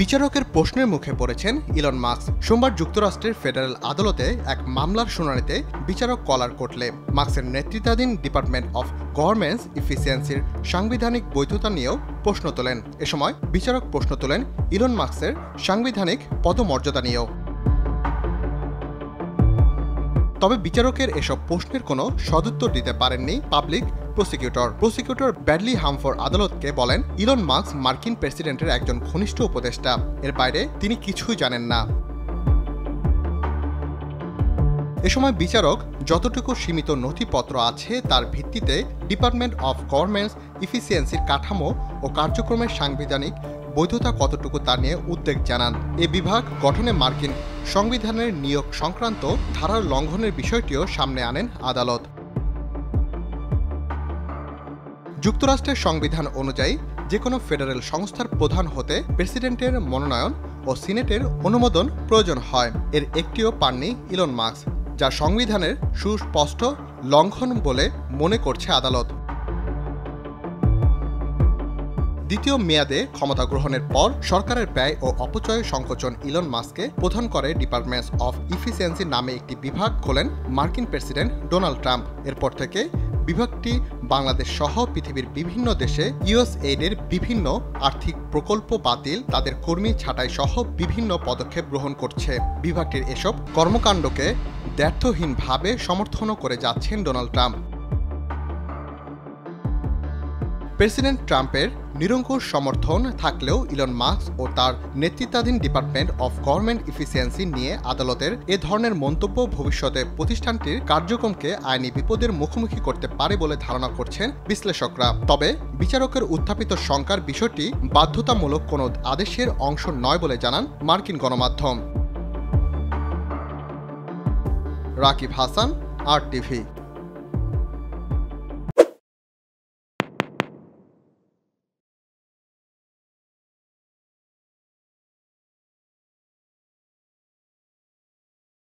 বিচারকের প্রশ্নের মুখে পড়েছেন ইলন মাস্ক। সোমবার যুক্তরাষ্ট্রের ফেডারেল আদালতে এক মামলার শুনানিতে বিচারক কলার কোটলে মাস্কের নেতৃত্বাধীন ডিপার্টমেন্ট অফ গভর্নমেন্ট এফিসিয়েন্সির সাংবিধানিক বৈধতা নিয়েও প্রশ্ন তোলেন। এ সময় বিচারক প্রশ্ন তোলেন ইলন মাস্কের সাংবিধানিক পদমর্যাদা নিয়েও। তবে বিচারকের এসব প্রশ্নের কোনো সদুত্তর দিতে পারেননি পাবলিক প্রসিকিউটর ব্র্যাডলি হামফোর আদালতকে বলেন, ইলন মাস্ক মার্কিন প্রেসিডেন্টের একজন ঘনিষ্ঠ উপদেষ্টা, এর বাইরে তিনি কিছুই জানেন না। এ সময় বিচারক যতটুকু সীমিত নথিপত্র আছে তার ভিত্তিতে ডিপার্টমেন্ট অফ গভর্নমেন্ট এফিসিয়েন্সির কাঠামো ও কার্যক্রমের সাংবিধানিক বৈধতা কতটুকু তা নিয়ে উদ্বেগ জানান। এ বিভাগ গঠনে মার্কিন সংবিধানের নিয়োগ সংক্রান্ত ধারার লঙ্ঘনের বিষয়টিও সামনে আনেন আদালত। যুক্তরাষ্ট্রের সংবিধান অনুযায়ী যে কোনো ফেডারেল সংস্থার প্রধান হতে প্রেসিডেন্টের মনোনয়ন ও সিনেটের অনুমোদন প্রয়োজন হয়। এর একটিও পাননি ইলন মাস্ক, যা সংবিধানের সুস্পষ্ট লঙ্ঘন বলে মনে করছে আদালত। দ্বিতীয় মেয়াদে ক্ষমতা গ্রহণের পর সরকারের ব্যয় ও অপচয় সংকোচন ইলন মাস্ককে প্রধান করে ডিপার্টমেন্ট অফ এফিসিয়েন্সি নামে একটি বিভাগ খোলেন মার্কিন প্রেসিডেন্ট ডোনাল্ড ট্রাম্প। এরপর থেকে বিভাগটি বাংলাদেশ সহ পৃথিবীর বিভিন্ন দেশে ইউএসএইডের বিভিন্ন আর্থিক প্রকল্প বাতিল, তাদের কর্মী ছাঁটাই সহ বিভিন্ন পদক্ষেপ গ্রহণ করছে। বিভাগটির এসব কর্মকাণ্ডকে দ্ব্যর্থহীনভাবে সমর্থনও করে যাচ্ছেন ডোনাল্ড ট্রাম্প। প্রেসিডেন্ট ট্রাম্পের নিরঙ্কুশ সমর্থন থাকলেও ইলন মাস্ক ও তার নেতৃত্বাধীন ডিপার্টমেন্ট অফ গভর্নমেন্ট এফিসিয়েন্সি নিয়ে আদালতের এ ধরনের মন্তব্য ভবিষ্যতে প্রতিষ্ঠানটির কার্যক্রমকে আইনি বিপদের মুখোমুখি করতে পারে বলে ধারণা করছেন বিশ্লেষকরা। তবে বিচারকের উত্থাপিত শঙ্কার বিষয়টি বাধ্যতামূলক কোনো আদেশের অংশ নয় বলে জানান মার্কিন গণমাধ্যম। রাকিব হাসান, RTV।